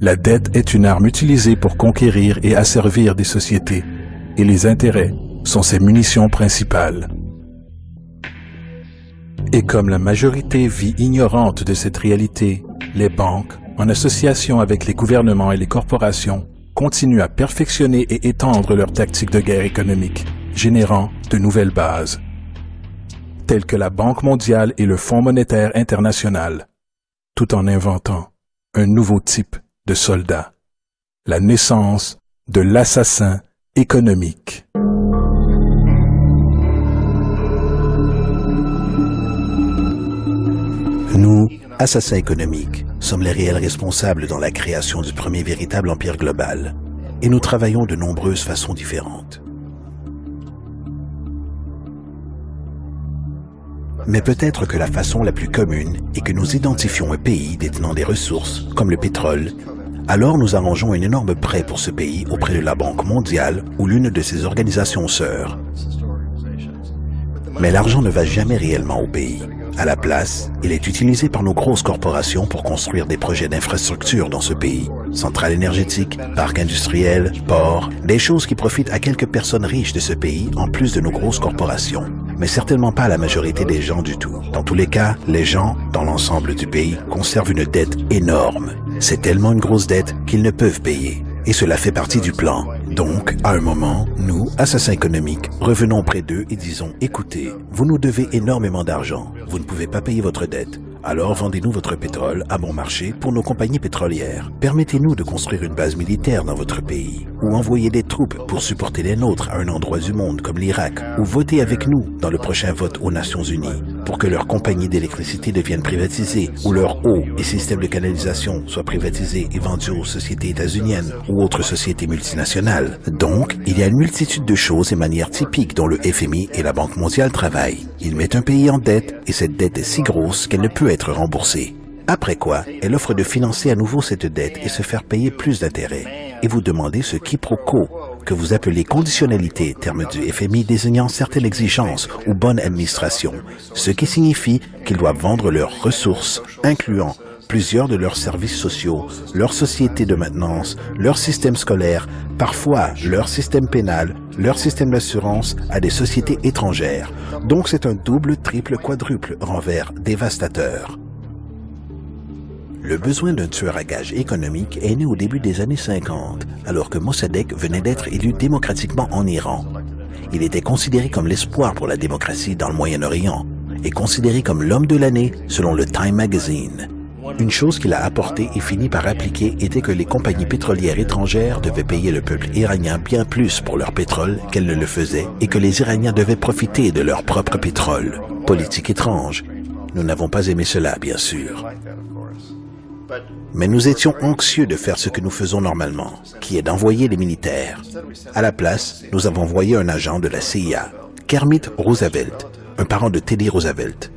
La dette est une arme utilisée pour conquérir et asservir des sociétés, et les intérêts sont ses munitions principales. Et comme la majorité vit ignorante de cette réalité, les banques, en association avec les gouvernements et les corporations, continuent à perfectionner et étendre leurs tactiques de guerre économique, générant de nouvelles bases, telles que la Banque mondiale et le Fonds monétaire international, tout en inventant un nouveau type de soldat, la naissance de l'assassin économique. Nous, assassins économiques, sommes les réels responsables dans la création du premier véritable empire global, et nous travaillons de nombreuses façons différentes. Mais peut-être que la façon la plus commune est que nous identifions un pays détenant des ressources, comme le pétrole, alors nous arrangeons un énorme prêt pour ce pays auprès de la Banque mondiale ou l'une de ses organisations sœurs. Mais l'argent ne va jamais réellement au pays. À la place, il est utilisé par nos grosses corporations pour construire des projets d'infrastructure dans ce pays. Centrales énergétiques, parcs industriels, ports, des choses qui profitent à quelques personnes riches de ce pays en plus de nos grosses corporations. Mais certainement pas à la majorité des gens du tout. Dans tous les cas, les gens, dans l'ensemble du pays, conservent une dette énorme. C'est tellement une grosse dette qu'ils ne peuvent payer. Et cela fait partie du plan. Donc, à un moment, nous, assassins économiques, revenons près d'eux et disons « Écoutez, vous nous devez énormément d'argent. Vous ne pouvez pas payer votre dette. Alors vendez-nous votre pétrole à bon marché pour nos compagnies pétrolières. Permettez-nous de construire une base militaire dans votre pays, ou envoyer des troupes pour supporter les nôtres à un endroit du monde comme l'Irak, ou votez avec nous dans le prochain vote aux Nations Unies pour que leurs compagnies d'électricité deviennent privatisées, ou leur eau et système de canalisation soient privatisés et vendus aux sociétés états-uniennes ou autres sociétés multinationales. Donc, il y a une multitude de choses et manières typiques dont le FMI et la Banque mondiale travaillent. Ils mettent un pays en dette et cette dette est si grosse qu'elle ne peut être remboursée. Après quoi, elle offre de financer à nouveau cette dette et se faire payer plus d'intérêts. Et vous demandez ce quiproquo, que vous appelez conditionnalité, terme du FMI désignant certaines exigences ou bonne administration, ce qui signifie qu'ils doivent vendre leurs ressources, incluant plusieurs de leurs services sociaux, leur société de maintenance, leur système scolaire, parfois leur système pénal, leur système d'assurance à des sociétés étrangères. Donc c'est un double, triple, quadruple renvers dévastateur. Le besoin d'un tueur à gages économique est né au début des années 50, alors que Mossadegh venait d'être élu démocratiquement en Iran. Il était considéré comme l'espoir pour la démocratie dans le Moyen-Orient et considéré comme l'homme de l'année selon le Time Magazine. Une chose qu'il a apportée et fini par appliquer était que les compagnies pétrolières étrangères devaient payer le peuple iranien bien plus pour leur pétrole qu'elles ne le faisaient et que les Iraniens devaient profiter de leur propre pétrole. Politique étrange. Nous n'avons pas aimé cela, bien sûr. Mais nous étions anxieux de faire ce que nous faisons normalement, qui est d'envoyer les militaires. À la place, nous avons envoyé un agent de la CIA, Kermit Roosevelt, un parent de Teddy Roosevelt.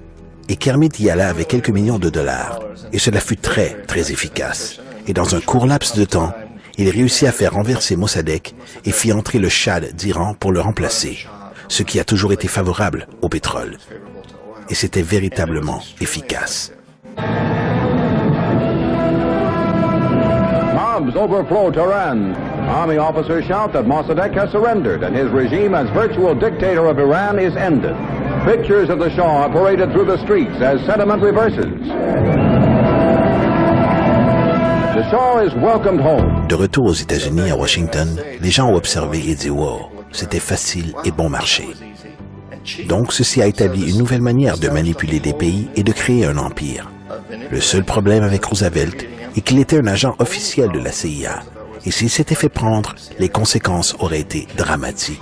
Et Kermit y alla avec quelques millions de dollars, et cela fut très, très efficace. Et dans un court laps de temps, il réussit à faire renverser Mossadegh et fit entrer le Shah d'Iran pour le remplacer, ce qui a toujours été favorable au pétrole. Et c'était véritablement efficace. Mobs overflow Tehran. Army officers shout that Mossadegh has surrendered and his regime as virtual dictator of Iran is ended. Pictures of the Shah are paraded through the streets as sentiment reverses. The Shah is welcomed home. De retour aux États-Unis, à Washington, les gens ont observé et dit « Wow, c'était facile et bon marché ». Donc, ceci a établi une nouvelle manière de manipuler des pays et de créer un empire. Le seul problème avec Roosevelt est qu'il était un agent officiel de la CIA. Et s'il s'était fait prendre, les conséquences auraient été dramatiques.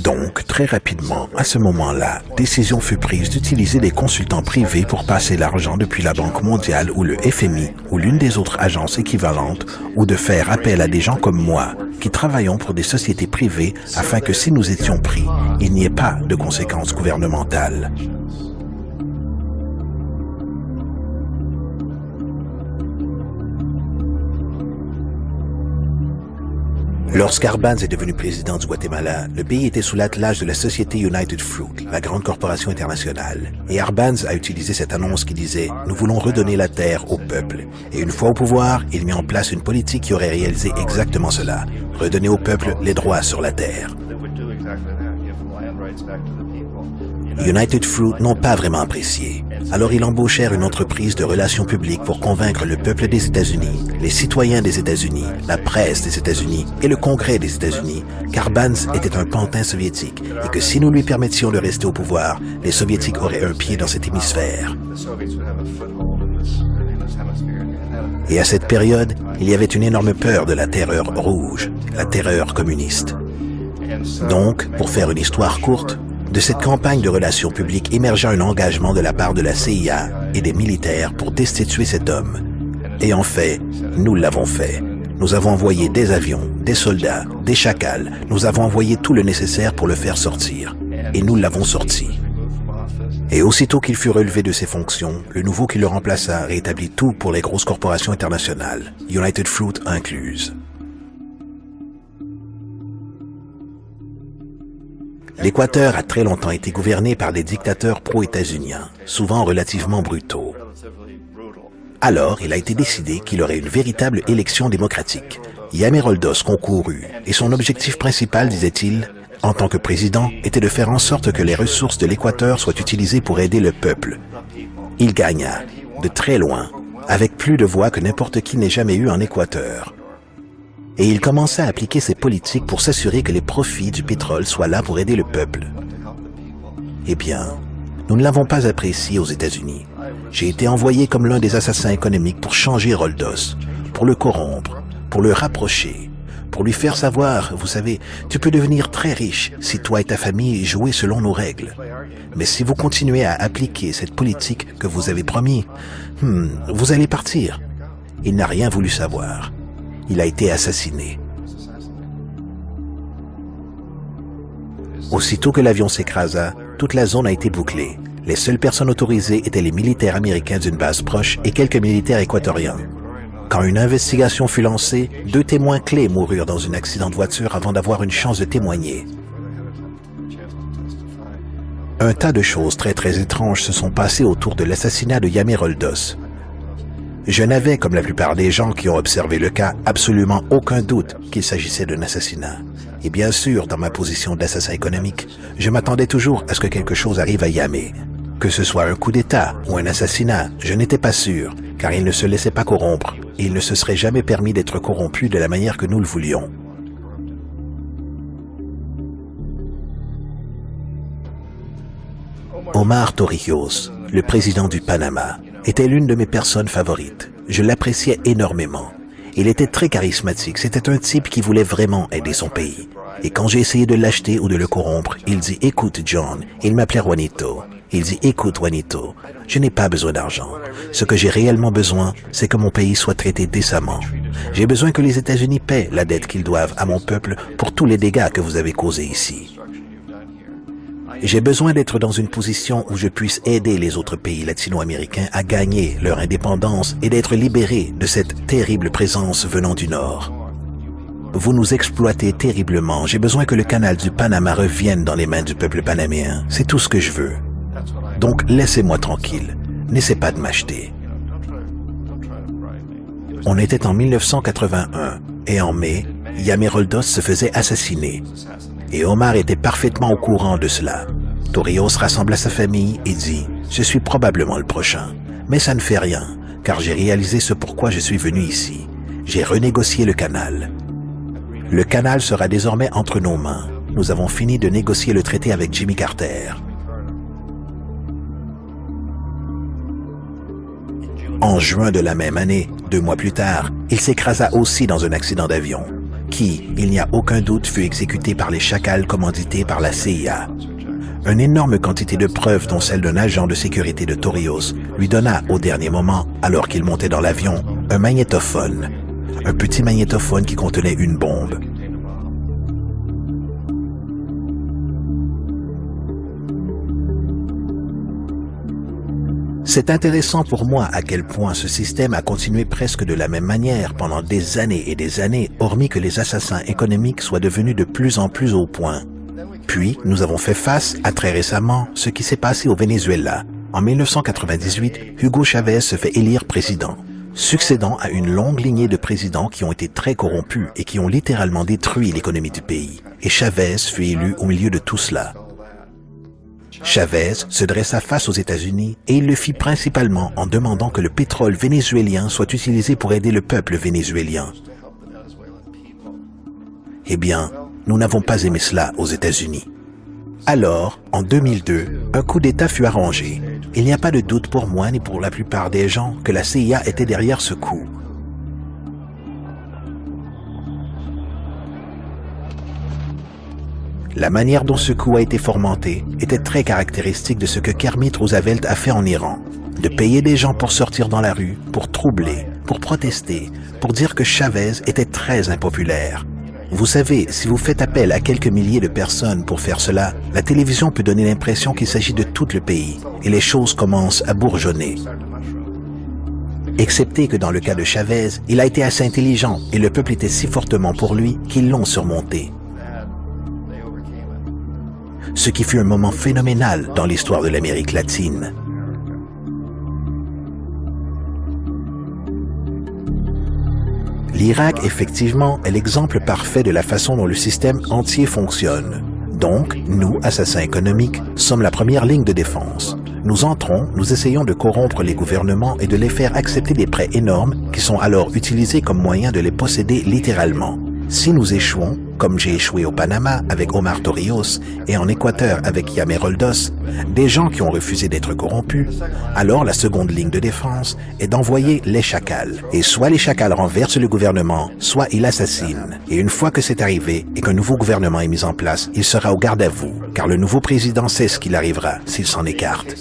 Donc, très rapidement, à ce moment-là, décision fut prise d'utiliser des consultants privés pour passer l'argent depuis la Banque mondiale ou le FMI ou l'une des autres agences équivalentes ou de faire appel à des gens comme moi qui travaillons pour des sociétés privées afin que si nous étions pris, il n'y ait pas de conséquences gouvernementales. Lorsqu'Arbenz est devenu président du Guatemala, le pays était sous l'attelage de la société United Fruit, la grande corporation internationale. Et Arbenz a utilisé cette annonce qui disait « Nous voulons redonner la terre au peuple ». Et une fois au pouvoir, il mit en place une politique qui aurait réalisé exactement cela, redonner au peuple les droits sur la terre. United Fruit n'ont pas vraiment apprécié. Alors ils embauchèrent une entreprise de relations publiques pour convaincre le peuple des États-Unis, les citoyens des États-Unis, la presse des États-Unis et le Congrès des États-Unis qu'Arbenz était un pantin soviétique et que si nous lui permettions de rester au pouvoir, les Soviétiques auraient un pied dans cet hémisphère. Et à cette période, il y avait une énorme peur de la terreur rouge, la terreur communiste. Donc, pour faire une histoire courte, de cette campagne de relations publiques émergea un engagement de la part de la CIA et des militaires pour destituer cet homme. Et en fait, nous l'avons fait. Nous avons envoyé des avions, des soldats, des chacals. Nous avons envoyé tout le nécessaire pour le faire sortir. Et nous l'avons sorti. Et aussitôt qu'il fut relevé de ses fonctions, le nouveau qui le remplaça rétablit tout pour les grosses corporations internationales, United Fruit incluse. L'Équateur a très longtemps été gouverné par des dictateurs pro-états-uniens, souvent relativement brutaux. Alors, il a été décidé qu'il aurait une véritable élection démocratique. Yameroldos concourut, et son objectif principal, disait-il, en tant que président, était de faire en sorte que les ressources de l'Équateur soient utilisées pour aider le peuple. Il gagna, de très loin, avec plus de voix que n'importe qui n'ait jamais eu en Équateur. Et il commença à appliquer ses politiques pour s'assurer que les profits du pétrole soient là pour aider le peuple. Eh bien, nous ne l'avons pas apprécié aux États-Unis. J'ai été envoyé comme l'un des assassins économiques pour changer Roldos, pour le corrompre, pour le rapprocher, pour lui faire savoir, vous savez, tu peux devenir très riche si toi et ta famille jouez selon nos règles. Mais si vous continuez à appliquer cette politique que vous avez promis, vous allez partir. Il n'a rien voulu savoir. Il a été assassiné. Aussitôt que l'avion s'écrasa, toute la zone a été bouclée. Les seules personnes autorisées étaient les militaires américains d'une base proche et quelques militaires équatoriens. Quand une investigation fut lancée, 2 témoins clés moururent dans un accident de voiture avant d'avoir une chance de témoigner. Un tas de choses très étranges se sont passées autour de l'assassinat de Yameroldos. Je n'avais, comme la plupart des gens qui ont observé le cas, absolument aucun doute qu'il s'agissait d'un assassinat. Et bien sûr, dans ma position d'assassin économique, je m'attendais toujours à ce que quelque chose arrive à Yamé. Que ce soit un coup d'État ou un assassinat, je n'étais pas sûr, car il ne se laissait pas corrompre, et il ne se serait jamais permis d'être corrompu de la manière que nous le voulions. Omar Torrijos, le président du Panama, était l'une de mes personnes favorites. Je l'appréciais énormément. Il était très charismatique. C'était un type qui voulait vraiment aider son pays. Et quand j'ai essayé de l'acheter ou de le corrompre, il dit « Écoute, John », il m'appelait Juanito. Il dit « Écoute, Juanito, je n'ai pas besoin d'argent. Ce que j'ai réellement besoin, c'est que mon pays soit traité décemment. J'ai besoin que les États-Unis paient la dette qu'ils doivent à mon peuple pour tous les dégâts que vous avez causés ici. J'ai besoin d'être dans une position où je puisse aider les autres pays latino-américains à gagner leur indépendance et d'être libérés de cette terrible présence venant du Nord. Vous nous exploitez terriblement. J'ai besoin que le canal du Panama revienne dans les mains du peuple panaméen. C'est tout ce que je veux. Donc, laissez-moi tranquille. N'essaie pas de m'acheter. On était en 1981 et en mai, Yameroldos se faisait assassiner. Et Omar était parfaitement au courant de cela. Torrijos rassembla sa famille et dit « Je suis probablement le prochain, mais ça ne fait rien, car j'ai réalisé ce pourquoi je suis venu ici. J'ai renégocié le canal. Le canal sera désormais entre nos mains. Nous avons fini de négocier le traité avec Jimmy Carter. » En juin de la même année, 2 mois plus tard, il s'écrasa aussi dans un accident d'avion, qui, il n'y a aucun doute, fut exécuté par les chacals commandités par la CIA. Une énorme quantité de preuves, dont celle d'un agent de sécurité de Torrijos, lui donna au dernier moment, alors qu'il montait dans l'avion, un magnétophone. Un petit magnétophone qui contenait une bombe. C'est intéressant pour moi à quel point ce système a continué presque de la même manière pendant des années et des années, hormis que les assassins économiques soient devenus de plus en plus au point. Puis, nous avons fait face à très récemment ce qui s'est passé au Venezuela. En 1998, Hugo Chavez se fait élire président, succédant à une longue lignée de présidents qui ont été très corrompus et qui ont littéralement détruit l'économie du pays. Et Chavez fut élu au milieu de tout cela. Chavez se dressa face aux États-Unis et il le fit principalement en demandant que le pétrole vénézuélien soit utilisé pour aider le peuple vénézuélien. Eh bien, nous n'avons pas aimé cela aux États-Unis. Alors, en 2002, un coup d'État fut arrangé. Il n'y a pas de doute pour moi ni pour la plupart des gens que la CIA était derrière ce coup. La manière dont ce coup a été fomenté était très caractéristique de ce que Kermit Roosevelt a fait en Iran. De payer des gens pour sortir dans la rue, pour troubler, pour protester, pour dire que Chavez était très impopulaire. Vous savez, si vous faites appel à quelques milliers de personnes pour faire cela, la télévision peut donner l'impression qu'il s'agit de tout le pays et les choses commencent à bourgeonner. Excepté que dans le cas de Chavez, il a été assez intelligent et le peuple était si fortement pour lui qu'ils l'ont surmonté. Ce qui fut un moment phénoménal dans l'histoire de l'Amérique latine. L'Irak, effectivement, est l'exemple parfait de la façon dont le système entier fonctionne. Donc, nous, assassins économiques, sommes la première ligne de défense. Nous entrons, nous essayons de corrompre les gouvernements et de les faire accepter des prêts énormes qui sont alors utilisés comme moyen de les posséder littéralement. Si nous échouons, comme j'ai échoué au Panama avec Omar Torrijos et en Équateur avec Yamer Roldos, des gens qui ont refusé d'être corrompus, alors la seconde ligne de défense est d'envoyer les chacals. Et soit les chacals renversent le gouvernement, soit ils l'assassinent. Et une fois que c'est arrivé et qu'un nouveau gouvernement est mis en place, il sera au garde à vous, car le nouveau président sait ce qu'il arrivera s'il s'en écarte.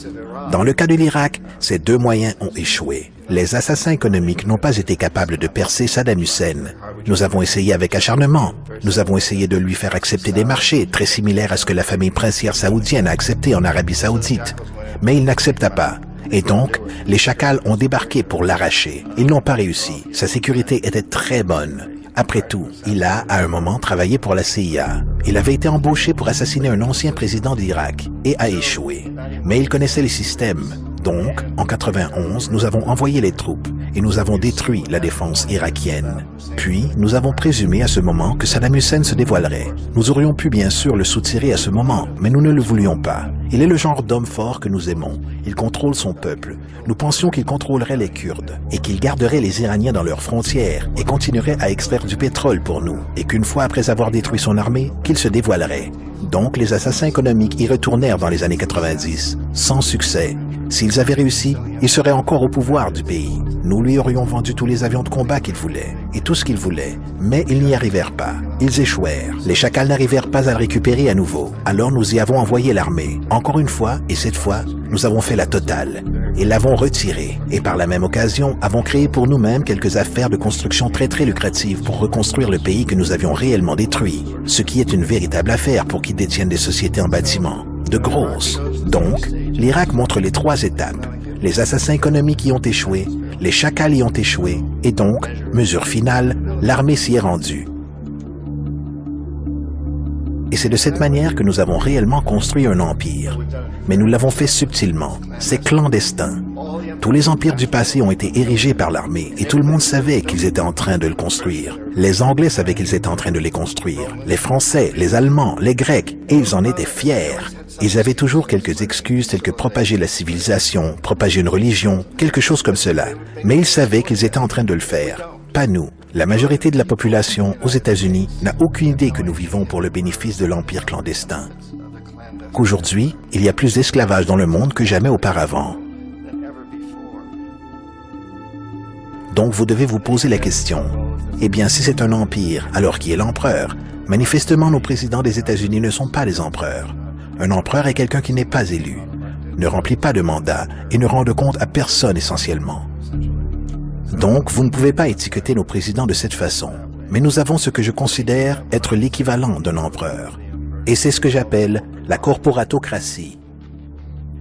Dans le cas de l'Irak, ces deux moyens ont échoué. Les assassins économiques n'ont pas été capables de percer Saddam Hussein. Nous avons essayé avec acharnement. Nous avons essayé de lui faire accepter des marchés très similaires à ce que la famille princière saoudienne a accepté en Arabie Saoudite. Mais il n'accepta pas. Et donc, les chacals ont débarqué pour l'arracher. Ils n'ont pas réussi. Sa sécurité était très bonne. Après tout, il a, à un moment, travaillé pour la CIA. Il avait été embauché pour assassiner un ancien président d'Irak et a échoué. Mais il connaissait les systèmes. Donc, en 91, nous avons envoyé les troupes et nous avons détruit la défense irakienne. Puis, nous avons présumé à ce moment que Saddam Hussein se dévoilerait. Nous aurions pu bien sûr le soutirer à ce moment, mais nous ne le voulions pas. Il est le genre d'homme fort que nous aimons. Il contrôle son peuple. Nous pensions qu'il contrôlerait les Kurdes et qu'il garderait les Iraniens dans leurs frontières et continuerait à extraire du pétrole pour nous et qu'une fois après avoir détruit son armée, qu'il se dévoilerait. Donc, les assassins économiques y retournèrent dans les années 90, sans succès. S'ils avaient réussi, ils seraient encore au pouvoir du pays. Nous lui aurions vendu tous les avions de combat qu'il voulait, et tout ce qu'il voulait, mais ils n'y arrivèrent pas. Ils échouèrent. Les chacals n'arrivèrent pas à le récupérer à nouveau. Alors nous y avons envoyé l'armée. Encore une fois, et cette fois, nous avons fait la totale. Et l'avons retiré. Et par la même occasion, avons créé pour nous-mêmes quelques affaires de construction très lucratives pour reconstruire le pays que nous avions réellement détruit. Ce qui est une véritable affaire pour qui détiennent des sociétés en bâtiment. De grosses. Donc, l'Irak montre les trois étapes. Les assassins économiques y ont échoué, les chacals y ont échoué, et donc, mesure finale, l'armée s'y est rendue. Et c'est de cette manière que nous avons réellement construit un empire. Mais nous l'avons fait subtilement. C'est clandestin. Tous les empires du passé ont été érigés par l'armée et tout le monde savait qu'ils étaient en train de le construire. Les Anglais savaient qu'ils étaient en train de les construire. Les Français, les Allemands, les Grecs, et ils en étaient fiers. Ils avaient toujours quelques excuses telles que propager la civilisation, propager une religion, quelque chose comme cela. Mais ils savaient qu'ils étaient en train de le faire. Pas nous. La majorité de la population aux États-Unis n'a aucune idée que nous vivons pour le bénéfice de l'empire clandestin. Qu'aujourd'hui, il y a plus d'esclavage dans le monde que jamais auparavant. Donc vous devez vous poser la question, eh bien si c'est un empire, alors qui est l'empereur? Manifestement, nos présidents des États-Unis ne sont pas des empereurs. Un empereur est quelqu'un qui n'est pas élu, ne remplit pas de mandat et ne rend de compte à personne essentiellement. Donc, vous ne pouvez pas étiqueter nos présidents de cette façon. Mais nous avons ce que je considère être l'équivalent d'un empereur. Et c'est ce que j'appelle la corporatocratie.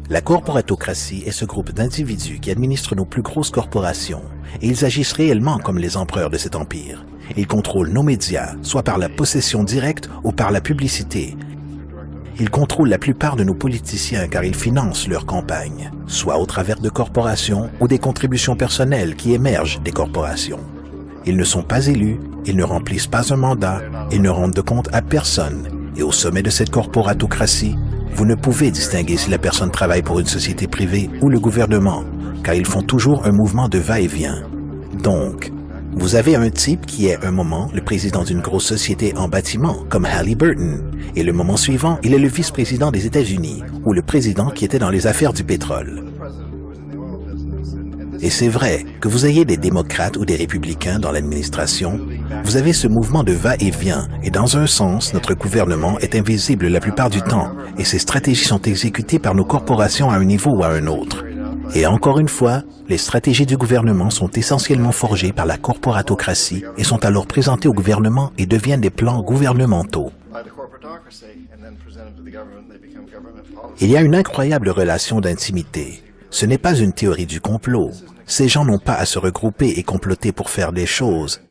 La corporatocratie est ce groupe d'individus qui administrent nos plus grosses corporations, et ils agissent réellement comme les empereurs de cet empire. Ils contrôlent nos médias, soit par la possession directe ou par la publicité. Ils contrôlent la plupart de nos politiciens car ils financent leurs campagnes, soit au travers de corporations ou des contributions personnelles qui émergent des corporations. Ils ne sont pas élus, ils ne remplissent pas un mandat, ils ne rendent de compte à personne. Et au sommet de cette corporatocratie, vous ne pouvez distinguer si la personne travaille pour une société privée ou le gouvernement, car ils font toujours un mouvement de va-et-vient. Donc, vous avez un type qui est un moment le président d'une grosse société en bâtiment, comme Halliburton, et le moment suivant, il est le vice-président des États-Unis, ou le président qui était dans les affaires du pétrole. Et c'est vrai que vous ayez des démocrates ou des républicains dans l'administration, vous avez ce mouvement de va-et-vient, et dans un sens, notre gouvernement est invisible la plupart du temps, et ses stratégies sont exécutées par nos corporations à un niveau ou à un autre. Et encore une fois, les stratégies du gouvernement sont essentiellement forgées par la corporatocratie et sont alors présentées au gouvernement et deviennent des plans gouvernementaux. Il y a une incroyable relation d'intimité. Ce n'est pas une théorie du complot. Ces gens n'ont pas à se regrouper et comploter pour faire des choses.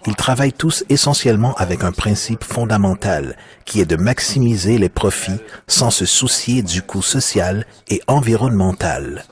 Ils travaillent tous essentiellement avec un principe fondamental, qui est de maximiser les profits sans se soucier du coût social et environnemental.